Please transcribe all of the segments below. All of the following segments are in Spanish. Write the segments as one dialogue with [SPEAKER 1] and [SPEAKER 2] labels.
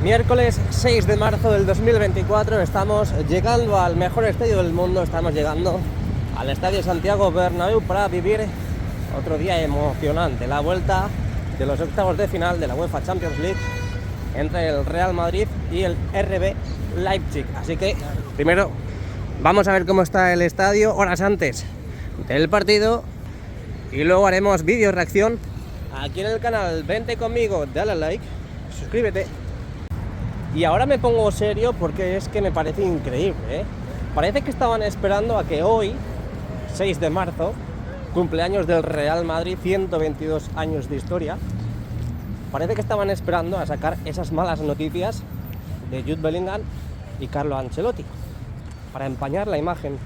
[SPEAKER 1] Miércoles 6 de marzo del 2024, estamos llegando al mejor estadio del mundo, estamos llegando al Estadio Santiago Bernabéu para vivir otro día emocionante, la vuelta de los octavos de final de la UEFA Champions League entre el Real Madrid y el RB Leipzig. Así que primero vamos a ver cómo está el estadio horas antes del partido y luego haremos vídeo reacción aquí en el canal. Vente conmigo, dale al like, suscríbete. Y ahora me pongo serio porque es que me parece increíble, ¿eh? Parece que estaban esperando a que hoy, 6 de marzo, cumpleaños del Real Madrid, 122 años de historia, parece que estaban esperando a sacar esas malas noticias de Jude Bellingham y Carlo Ancelotti para empañar la imagen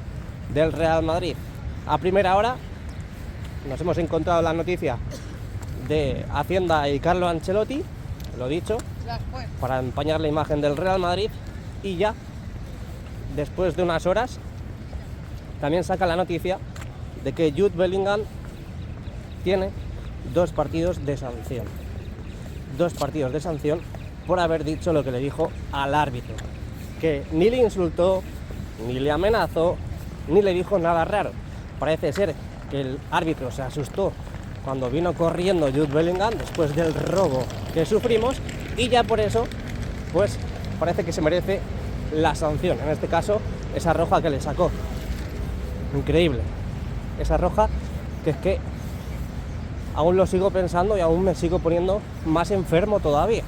[SPEAKER 1] del Real Madrid. A primera hora nos hemos encontrado la noticia de Hacienda y Carlo Ancelotti, lo dicho, para empañar la imagen del Real Madrid, y ya después de unas horas también saca la noticia de que Jude Bellingham tiene 2 partidos de sanción. 2 partidos de sanción por haber dicho lo que le dijo al árbitro, que ni le insultó, ni le amenazó, ni le dijo nada raro. Parece ser que el árbitro se asustó cuando vino corriendo Jude Bellingham después del robo que sufrimos, y ya por eso pues parece que se merece la sanción, en este caso esa roja que le sacó. Increíble, esa roja, que es que aún lo sigo pensando y aún me sigo poniendo más enfermo todavía.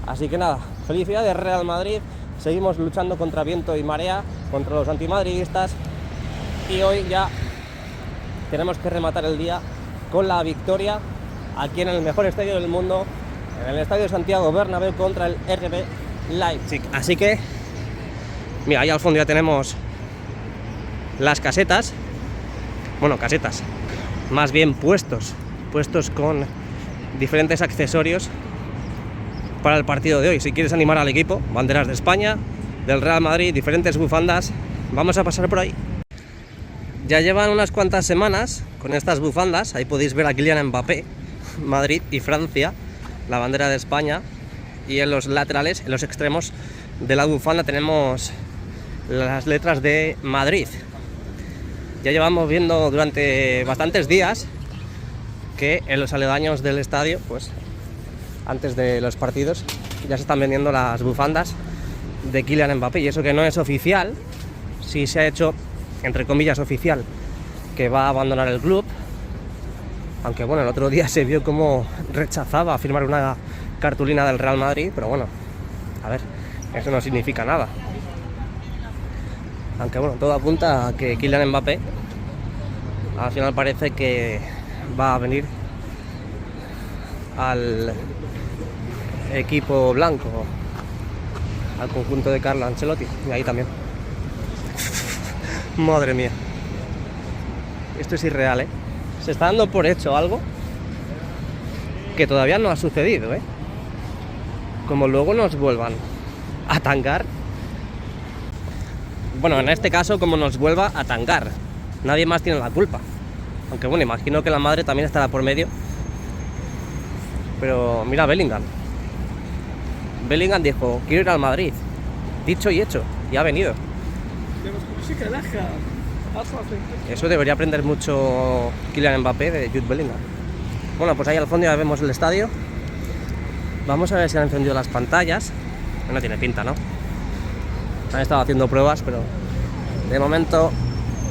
[SPEAKER 1] Así que nada, felicidades Real Madrid, seguimos luchando contra viento y marea, contra los antimadridistas, y hoy ya tenemos que rematar el día con la victoria aquí en el mejor estadio del mundo, en el Estadio Santiago Bernabéu, contra el RB Leipzig. Así que, mira, ahí al fondo ya tenemos las casetas, bueno, casetas, más bien puestos con diferentes accesorios para el partido de hoy. Si quieres animar al equipo, banderas de España, del Real Madrid, diferentes bufandas, vamos a pasar por ahí. Ya llevan unas cuantas semanas con estas bufandas, ahí podéis ver a Kylian Mbappé, Madrid y Francia, la bandera de España, y en los laterales, en los extremos de la bufanda, tenemos las letras de Madrid. Ya llevamos viendo durante bastantes días que en los aledaños del estadio, pues antes de los partidos, ya se están vendiendo las bufandas de Kylian Mbappé, y eso que no es oficial, sí se ha hecho entre comillas oficial que va a abandonar el club, aunque bueno, el otro día se vio como rechazaba firmar una cartulina del Real Madrid, pero bueno, a ver, eso no significa nada. Aunque bueno, todo apunta a que Kylian Mbappé al final parece que va a venir al equipo blanco, al conjunto de Carlo Ancelotti, y ahí también. Madre mía, esto es irreal, ¿eh? Se está dando por hecho algo que todavía no ha sucedido, ¿eh? Como luego nos vuelvan a tangar, bueno, en este caso como nos vuelva a tangar, nadie más tiene la culpa. Aunque bueno, imagino que la madre también estará por medio. Pero mira, Bellingham dijo, quiero ir al Madrid, dicho y hecho, y ha venido. Eso debería aprender mucho Kylian Mbappé de Jude Bellingham. Bueno, pues ahí al fondo ya vemos el estadio. Vamos a ver si han encendido las pantallas. No tiene pinta, ¿no? Han estado haciendo pruebas, pero de momento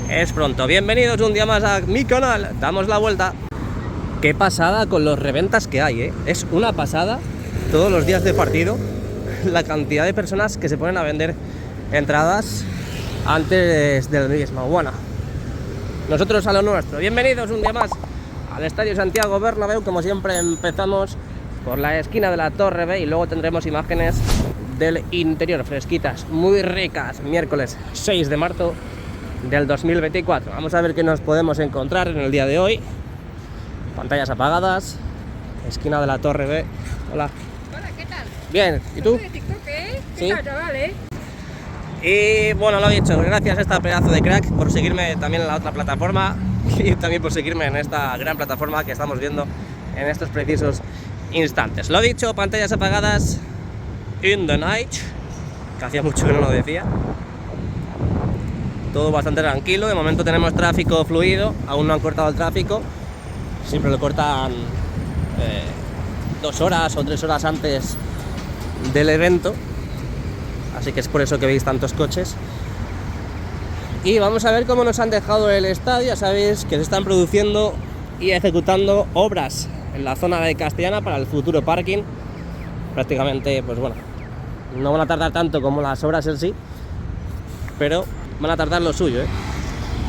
[SPEAKER 1] es pronto. Bienvenidos un día más a mi canal. Damos la vuelta. Qué pasada con los reventas que hay, ¿eh? Es una pasada todos los días de partido la cantidad de personas que se ponen a vender entradas antes del mismo. Bueno, nosotros a lo nuestro. Bienvenidos un día más al Estadio Santiago Bernabéu. Como siempre empezamos por la esquina de la Torre B y luego tendremos imágenes del interior fresquitas, muy ricas. Miércoles 6 de marzo del 2024. Vamos a ver qué nos podemos encontrar en el día de hoy. Pantallas apagadas, esquina de la Torre B. Hola.
[SPEAKER 2] Hola, ¿qué tal?
[SPEAKER 1] Bien, ¿y tú?
[SPEAKER 2] De TikTok, ¿eh?
[SPEAKER 1] Sí.
[SPEAKER 2] ¿Qué tal, chaval, eh?
[SPEAKER 1] Y bueno, lo he dicho, gracias a esta pedazo de crack por seguirme también en la otra plataforma y también por seguirme en esta gran plataforma que estamos viendo en estos precisos instantes. Lo dicho, pantallas apagadas, in the night, que hacía mucho que no lo decía. Todo bastante tranquilo, de momento tenemos tráfico fluido, aún no han cortado el tráfico, siempre lo cortan 2 horas o 3 horas antes del evento, así que es por eso que veis tantos coches. Y vamos a ver cómo nos han dejado el estadio. Ya sabéis que se están produciendo y ejecutando obras en la zona de Castellana para el futuro parking. Prácticamente, pues bueno, no van a tardar tanto como las obras en sí, pero van a tardar lo suyo,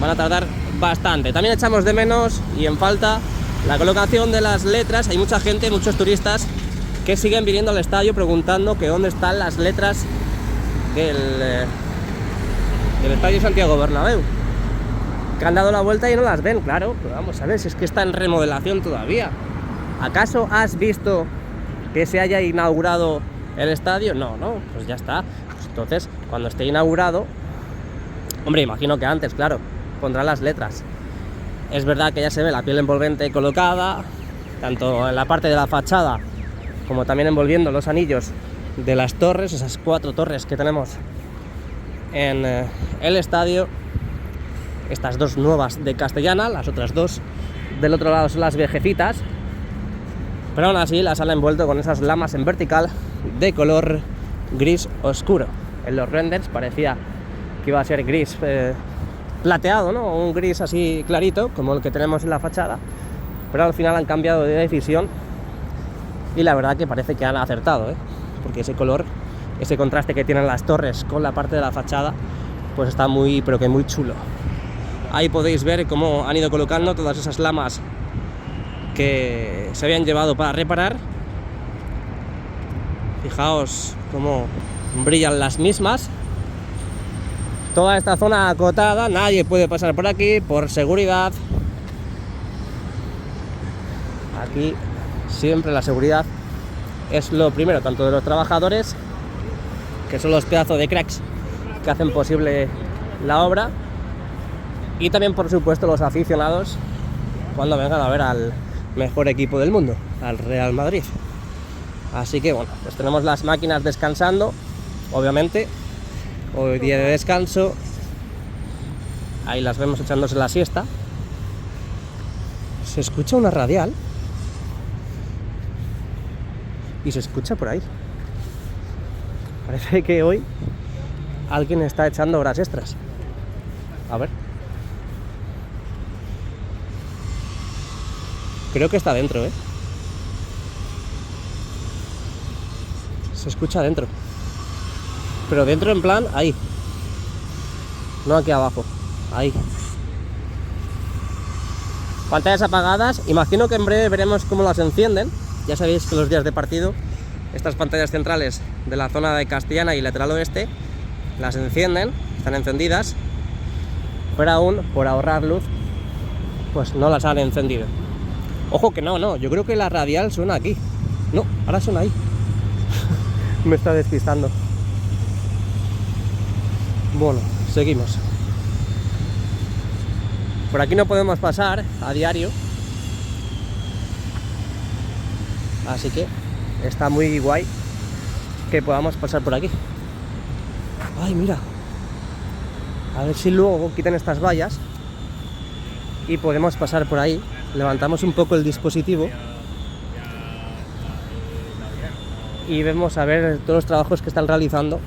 [SPEAKER 1] van a tardar bastante. También echamos de menos y en falta la colocación de las letras. Hay mucha gente, muchos turistas que siguen viniendo al estadio preguntando que dónde están las letras del estadio Santiago Bernabéu, que han dado la vuelta y no las ven, claro, pero vamos a ver, si es que está en remodelación todavía. ¿Acaso has visto que se haya inaugurado el estadio? No, pues ya está. Pues entonces, cuando esté inaugurado, hombre, imagino que antes, claro, pondrán las letras. Es verdad que ya se ve la piel envolvente colocada, tanto en la parte de la fachada como también envolviendo los anillos de las torres, esas 4 torres que tenemos en el estadio. Estas 2 nuevas de Castellana, las otras 2 del otro lado son las viejecitas, pero aún así las han envuelto con esas lamas en vertical de color gris oscuro. En los renders parecía que iba a ser gris plateado, ¿no? Un gris así clarito, como el que tenemos en la fachada, pero al final han cambiado de decisión y la verdad que parece que han acertado, porque ese color, ese contraste que tienen las torres con la parte de la fachada, pues está muy, pero que muy chulo. Ahí podéis ver cómo han ido colocando todas esas lamas que se habían llevado para reparar. Fijaos cómo brillan las mismas. Toda esta zona acotada, nadie puede pasar por aquí por seguridad. Aquí siempre la seguridad es lo primero, tanto de los trabajadores, que son los pedazos de cracks que hacen posible la obra, y también por supuesto los aficionados cuando vengan a ver al mejor equipo del mundo, al Real Madrid. Así que bueno, pues tenemos las máquinas descansando, obviamente, hoy día de descanso. Ahí las vemos echándose la siesta. Se escucha una radial y se escucha por ahí. Parece que hoy alguien está echando horas extras. A ver. Creo que está dentro, Se escucha dentro. Pero dentro en plan, ahí. No aquí abajo. Ahí. Pantallas apagadas. Imagino que en breve veremos cómo las encienden. Ya sabéis que los días de partido, estas pantallas centrales de la zona de Castellana y lateral oeste las encienden, están encendidas, pero aún, por ahorrar luz, pues no las han encendido. Ojo que no, yo creo que la radial suena aquí. No, ahora suena ahí. Me está despistando. Bueno, seguimos. Por aquí no podemos pasar a diario, así que está muy guay que podamos pasar por aquí. Ay, mira. A ver si luego quitan estas vallas y podemos pasar por ahí. Levantamos un poco el dispositivo y vemos a ver todos los trabajos que están realizando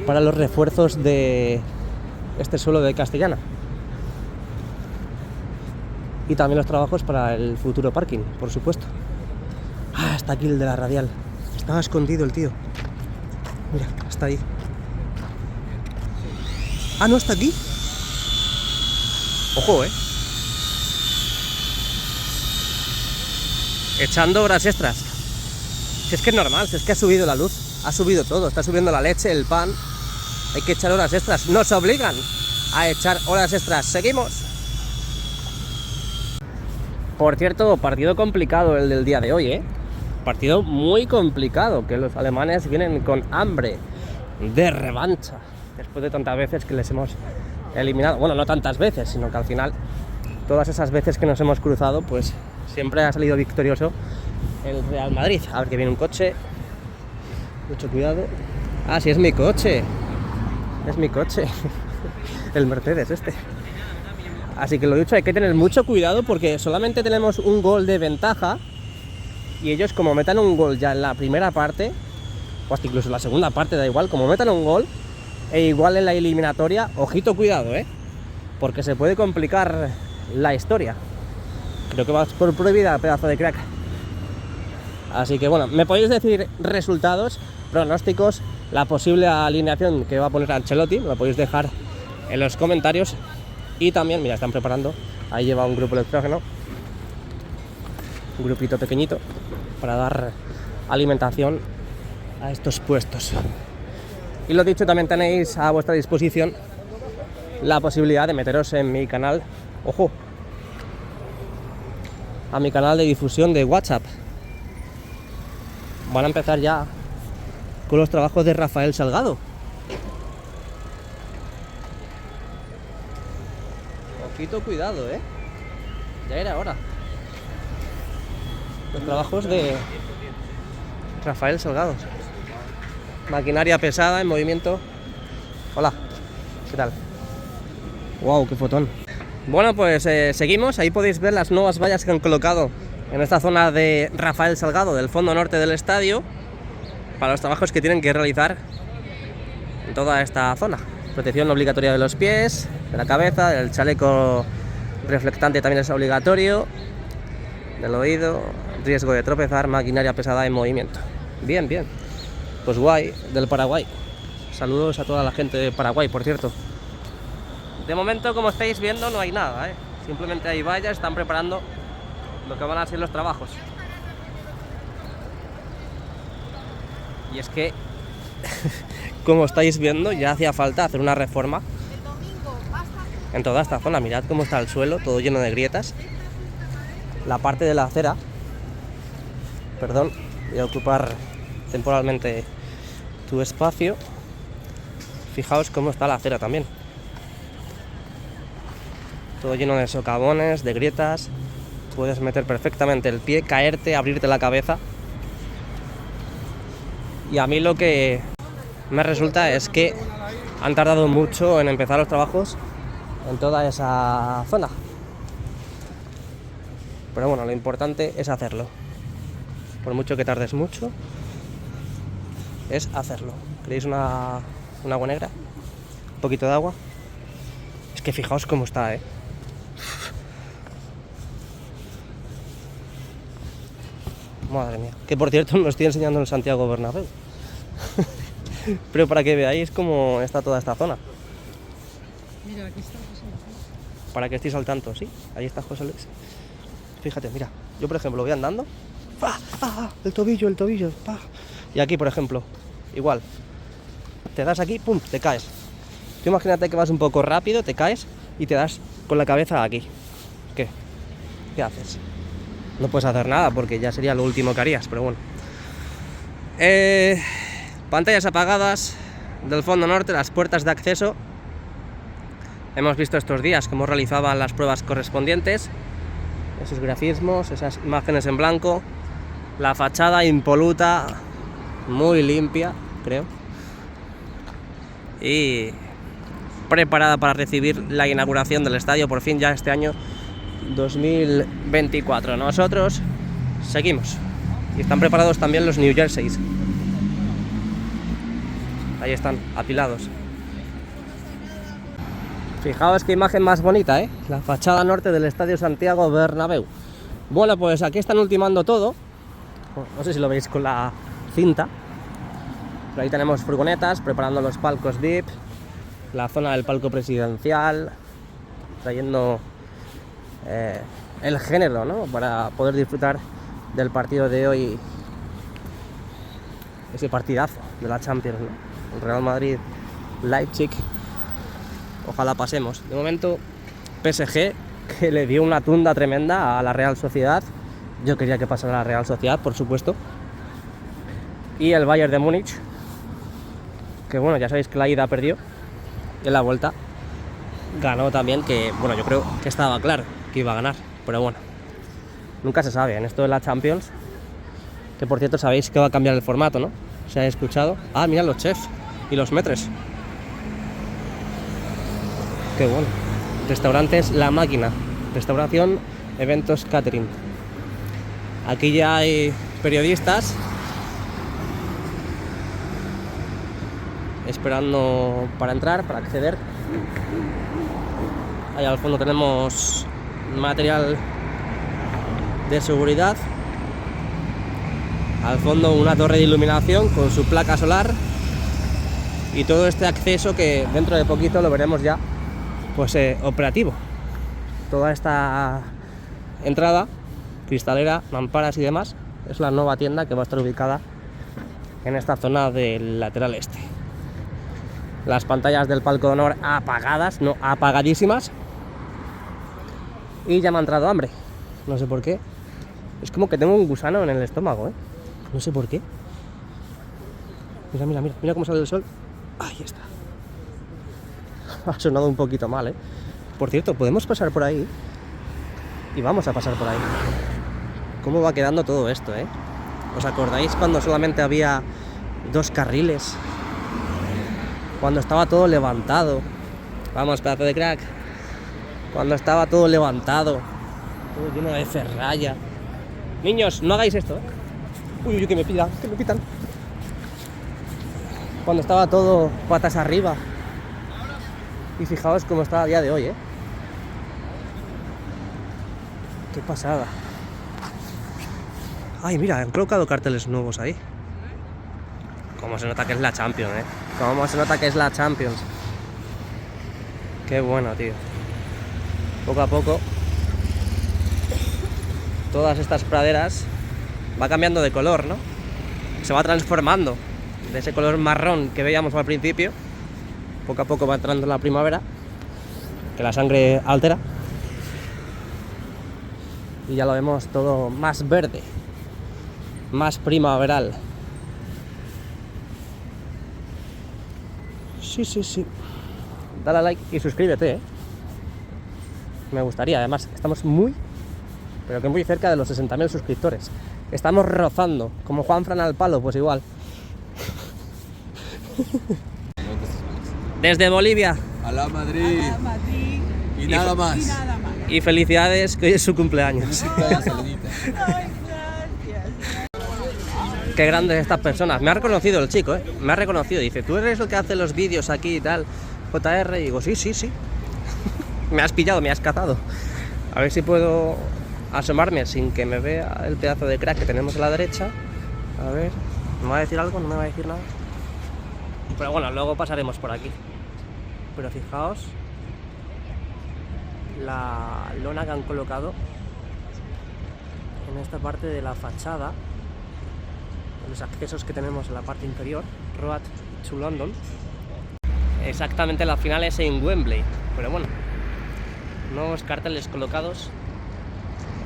[SPEAKER 1] para los refuerzos de este suelo de Castellana, y también los trabajos para el futuro parking, por supuesto. Está aquí el de la radial. Estaba escondido el tío. Mira, está ahí. No está aquí. Ojo, echando horas extras. Si es que es normal, si es que ha subido la luz, ha subido todo, está subiendo la leche, el pan. Hay que echar horas extras. Nos obligan a echar horas extras. Seguimos. Por cierto, partido complicado el del día de hoy, Partido muy complicado, que los alemanes vienen con hambre de revancha después de tantas veces que les hemos eliminado. Bueno, no tantas veces, sino que al final, todas esas veces que nos hemos cruzado, pues siempre ha salido victorioso el Real Madrid. A ver, que viene un coche. Mucho cuidado. Ah, sí, es mi coche. Es mi coche. El Mercedes este. Así que lo dicho, hay que tener mucho cuidado porque solamente tenemos un gol de ventaja. Y ellos, como metan un gol ya en la primera parte, o hasta incluso en la segunda parte, da igual, como metan un gol, e igual en la eliminatoria, ojito, cuidado, porque se puede complicar la historia. Creo que vas por prohibida, pedazo de crack. Así que bueno, me podéis decir resultados, pronósticos, la posible alineación que va a poner Ancelotti, me lo podéis dejar en los comentarios. Y también, mira, están preparando, ahí lleva un grupo electrógeno, un grupito pequeñito, para dar alimentación a estos puestos. Y lo dicho, también tenéis a vuestra disposición la posibilidad de meteros en mi canal, ojo, a mi canal de difusión de WhatsApp. Van a empezar ya con los trabajos de Rafael Salgado. Ojito, cuidado, ya era hora. Los trabajos de Rafael Salgado. Maquinaria pesada en movimiento. Hola, ¿qué tal? Wow, qué fotón. Bueno, pues seguimos. Ahí podéis ver las nuevas vallas que han colocado en esta zona de Rafael Salgado, del fondo norte del estadio, para los trabajos que tienen que realizar en toda esta zona. Protección obligatoria de los pies, de la cabeza, del chaleco reflectante también es obligatorio, del oído, riesgo de tropezar, maquinaria pesada en movimiento. Bien, bien. Pues guay, del Paraguay. Saludos a toda la gente de Paraguay, por cierto. De momento, como estáis viendo, no hay nada, Simplemente hay vallas, están preparando lo que van a ser los trabajos. Y es que, como estáis viendo, ya hacía falta hacer una reforma en toda esta zona. Mirad cómo está el suelo, todo lleno de grietas. La parte de la acera, perdón, voy a ocupar temporalmente tu espacio. Fijaos cómo está la acera también. Todo lleno de socavones, de grietas. Puedes meter perfectamente el pie, caerte, abrirte la cabeza. Y a mí lo que me resulta es que han tardado mucho en empezar los trabajos en toda esa zona. Pero bueno, lo importante es hacerlo. Por mucho que tardes mucho, es hacerlo. ¿Queréis una agua negra? Un poquito de agua. Es que fijaos cómo está, Madre mía. Que por cierto no estoy enseñando el Santiago Bernabéu. Pero para que veáis cómo está toda esta zona.
[SPEAKER 2] Mira, aquí está José Luis.
[SPEAKER 1] Para que estéis al tanto, ¿sí? Ahí está José Luis. Fíjate, mira. Yo por ejemplo voy andando. ¡Ah! ¡Ah! El tobillo, ¡pah! Y aquí por ejemplo, igual. Te das aquí, pum, te caes. Tú imagínate que vas un poco rápido, te caes y te das con la cabeza aquí. ¿Qué? ¿Qué haces? No puedes hacer nada porque ya sería lo último que harías, pero bueno. Pantallas apagadas del fondo norte, las puertas de acceso. Hemos visto estos días cómo realizaban las pruebas correspondientes. Esos grafismos, esas imágenes en blanco. La fachada impoluta, muy limpia, creo. Y preparada para recibir la inauguración del estadio, por fin ya este año 2024. Nosotros seguimos. Y están preparados también los New Jerseys. Ahí están, apilados. Fijaos qué imagen más bonita, la fachada norte del Estadio Santiago Bernabéu. Bueno, pues aquí están ultimando todo. No sé si lo veis con la cinta. Pero ahí tenemos furgonetas preparando los palcos VIP, la zona del palco presidencial, trayendo el género, ¿no? Para poder disfrutar del partido de hoy, ese partidazo de la Champions, ¿no? El Real Madrid, Leipzig. Ojalá pasemos. De momento, PSG, que le dio una tunda tremenda a la Real Sociedad. Yo quería que pasara la Real Sociedad, por supuesto. Y el Bayern de Múnich, que bueno, ya sabéis que la ida perdió. Y en la vuelta ganó también, que bueno, yo creo que estaba claro que iba a ganar. Pero bueno, nunca se sabe en esto de la Champions. Que por cierto sabéis que va a cambiar el formato, ¿no? ¿Se ha escuchado? Ah, mira los chefs y los metres. Qué bueno. Restaurantes La Máquina. Restauración, eventos, catering. Aquí ya hay periodistas esperando para entrar, para acceder. Ahí al fondo tenemos material de seguridad. Al fondo una torre de iluminación con su placa solar. Y todo este acceso que dentro de poquito lo veremos ya pues operativo. Toda esta entrada, cristalera, mamparas y demás, es la nueva tienda que va a estar ubicada en esta zona del lateral este. Las pantallas del palco de honor apagadas, no, apagadísimas. Y ya me ha entrado hambre, no sé por qué. Es como que tengo un gusano en el estómago, no sé por qué. Mira, mira, mira, mira cómo sale el sol. Ahí está. Ha sonado un poquito mal, Por cierto, podemos pasar por ahí. Y vamos a pasar por ahí. ¿Cómo va quedando todo esto, ¿Os acordáis cuando solamente había 2 carriles? Cuando estaba todo levantado. Vamos, pedazo de crack. Cuando estaba todo levantado. Todo lleno de ferralla. Niños, no hagáis esto, Uy, uy, que me pitan. Cuando estaba todo patas arriba. Y fijaos cómo está a día de hoy, Qué pasada. Ay, mira, han colocado carteles nuevos ahí. Cómo se nota que es la Champions, Cómo se nota que es la Champions. Qué bueno, tío. Poco a poco todas estas praderas va cambiando de color, ¿no? Se va transformando de ese color marrón que veíamos al principio. Poco a poco va entrando la primavera, que la sangre altera. Y ya lo vemos todo más verde, más primaveral. Sí. Dale a like y suscríbete, Me gustaría, además, estamos muy cerca de los 60.000 suscriptores. Estamos rozando, como Juanfran al palo, pues igual. Desde Bolivia.
[SPEAKER 3] A la Madrid. Y nada más.
[SPEAKER 1] Y felicidades, que hoy es su cumpleaños. Qué grandes estas personas. Me ha reconocido el chico, Me ha reconocido. Dice, ¿tú eres el que hace los vídeos aquí y tal? JR. Y digo, sí. Me has pillado, me has cazado. A ver si puedo asomarme sin que me vea el pedazo de crack que tenemos a la derecha. A ver, ¿me va a decir algo? ¿No me va a decir nada? Pero bueno, luego pasaremos por aquí. Pero fijaos la lona que han colocado en esta parte de la fachada, los accesos que tenemos en la parte inferior, Road to London. Exactamente la final es en Wembley, pero bueno, nuevos carteles colocados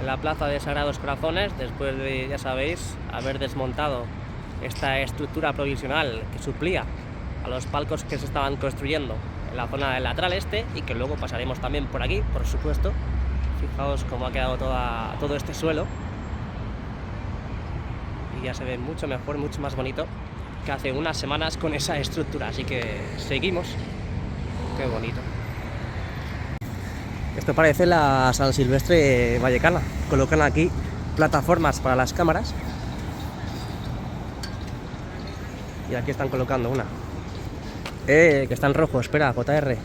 [SPEAKER 1] en la plaza de Sagrados Corazones, después de, ya sabéis, haber desmontado esta estructura provisional que suplía a los palcos que se estaban construyendo en la zona del lateral este, y que luego pasaremos también por aquí, por supuesto. Fijaos cómo ha quedado todo este suelo, y ya se ve mucho mejor, mucho más bonito que hace unas semanas con esa estructura, así que seguimos. Qué bonito. Esto parece la San Silvestre vallecana. Colocan aquí plataformas para las cámaras, y aquí están colocando una. Que está en rojo, espera, JR.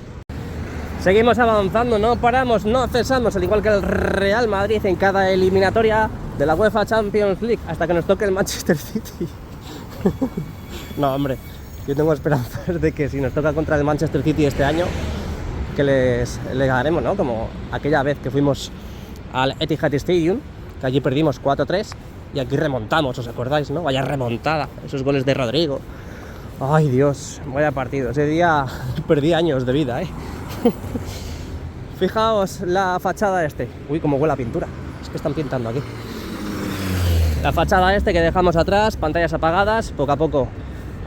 [SPEAKER 1] Seguimos avanzando, no paramos, no cesamos, al igual que el Real Madrid en cada eliminatoria de la UEFA Champions League, hasta que nos toque el Manchester City. No, hombre, yo tengo esperanzas de que si nos toca contra el Manchester City este año, que le ganaremos, ¿no? Como aquella vez que fuimos al Etihad Stadium, que allí perdimos 4-3, y aquí remontamos, ¿os acordáis, no? Vaya remontada, esos goles de Rodrigo. Ay, Dios, vaya partido. Ese día perdí años de vida, Fijaos la fachada este. Uy, cómo huele a pintura. Es que están pintando aquí. La fachada este que dejamos atrás, pantallas apagadas. Poco a poco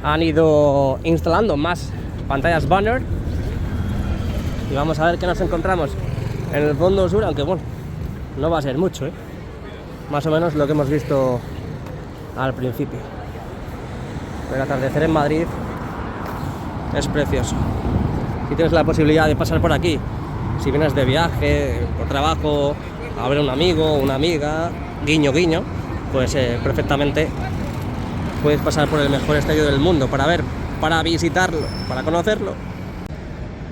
[SPEAKER 1] han ido instalando más pantallas banner. Y vamos a ver qué nos encontramos en el fondo sur, aunque bueno, no va a ser mucho, Más o menos lo que hemos visto al principio. El atardecer en Madrid es precioso. Si tienes la posibilidad de pasar por aquí, si vienes de viaje, por trabajo, a ver a un amigo, una amiga, guiño guiño, pues perfectamente puedes pasar por el mejor estadio del mundo para ver, para visitarlo, para conocerlo.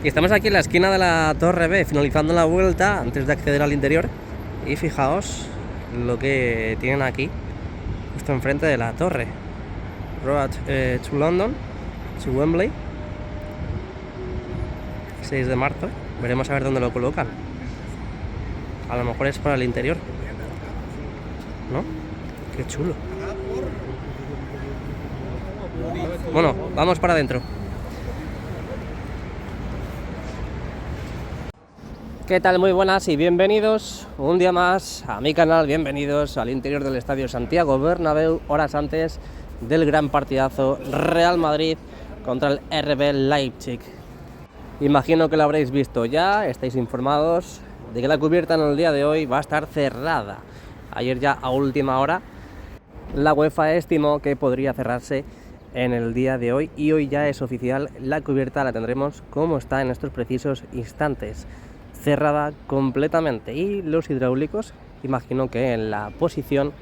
[SPEAKER 1] Y estamos aquí en la esquina de la Torre B, finalizando la vuelta antes de acceder al interior. Y fijaos lo que tienen aquí, justo enfrente de la torre. Road to London, to Wembley, 6 de marzo. Veremos a ver dónde lo colocan. A lo mejor es para el interior, ¿no? Qué chulo. Bueno, vamos para adentro. ¿Qué tal? Muy buenas y bienvenidos un día más a mi canal, bienvenidos al interior del Estadio Santiago Bernabéu, horas antes del gran partidazo Real Madrid contra el RB Leipzig. Imagino que lo habréis visto ya, estáis informados de que la cubierta en el día de hoy va a estar cerrada. Ayer ya a última hora la UEFA estimó que podría cerrarse en el día de hoy y hoy ya es oficial, la cubierta la tendremos como está en estos precisos instantes, cerrada completamente, y los hidráulicos imagino que en la posición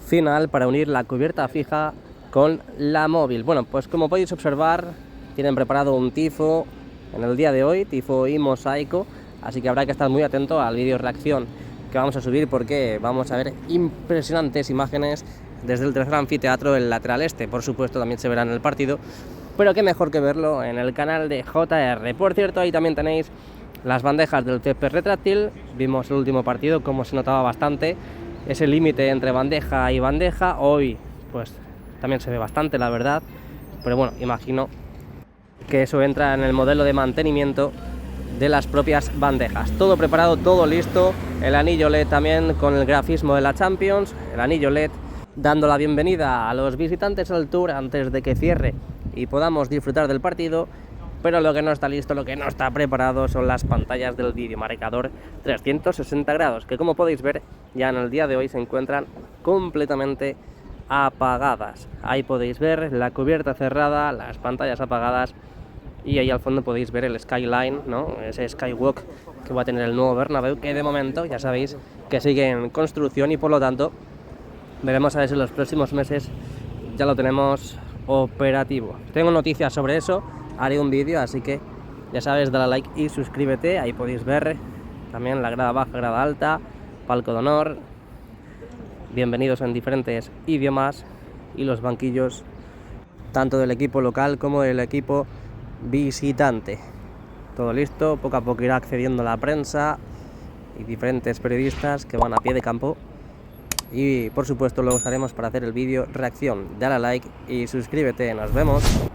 [SPEAKER 1] final para unir la cubierta fija con la móvil. Bueno, pues como podéis observar, tienen preparado un tifo en el día de hoy, tifo y mosaico, así que habrá que estar muy atento al vídeo reacción que vamos a subir porque vamos a ver impresionantes imágenes desde el tercer anfiteatro del lateral este. Por supuesto también se verá en el partido, pero qué mejor que verlo en el canal de JR. Por cierto, ahí también tenéis las bandejas del césped retráctil. Vimos el último partido como se notaba bastante ese límite entre bandeja y bandeja. Hoy pues también se ve bastante, la verdad, pero bueno, imagino que eso entra en el modelo de mantenimiento de las propias bandejas. Todo preparado, todo listo, el anillo LED también con el grafismo de la Champions, el anillo LED dando la bienvenida a los visitantes al Tour antes de que cierre y podamos disfrutar del partido. Pero lo que no está listo, lo que no está preparado son las pantallas del videomarcador 360 grados, que como podéis ver ya en el día de hoy se encuentran completamente apagadas. Ahí podéis ver la cubierta cerrada, las pantallas apagadas y ahí al fondo podéis ver el skyline, ¿no? Ese skywalk que va a tener el nuevo Bernabéu, que de momento ya sabéis que sigue en construcción y por lo tanto veremos a ver si en los próximos meses ya lo tenemos operativo. Tengo noticias sobre eso, haré un vídeo, así que ya sabes, dale a like y suscríbete. Ahí podéis ver también la grada baja, grada alta, palco de honor, bienvenidos en diferentes idiomas y los banquillos tanto del equipo local como del equipo visitante. Todo listo, poco a poco irá accediendo la prensa y diferentes periodistas que van a pie de campo. Y por supuesto luego estaremos para hacer el vídeo reacción. Dale a like y suscríbete, nos vemos.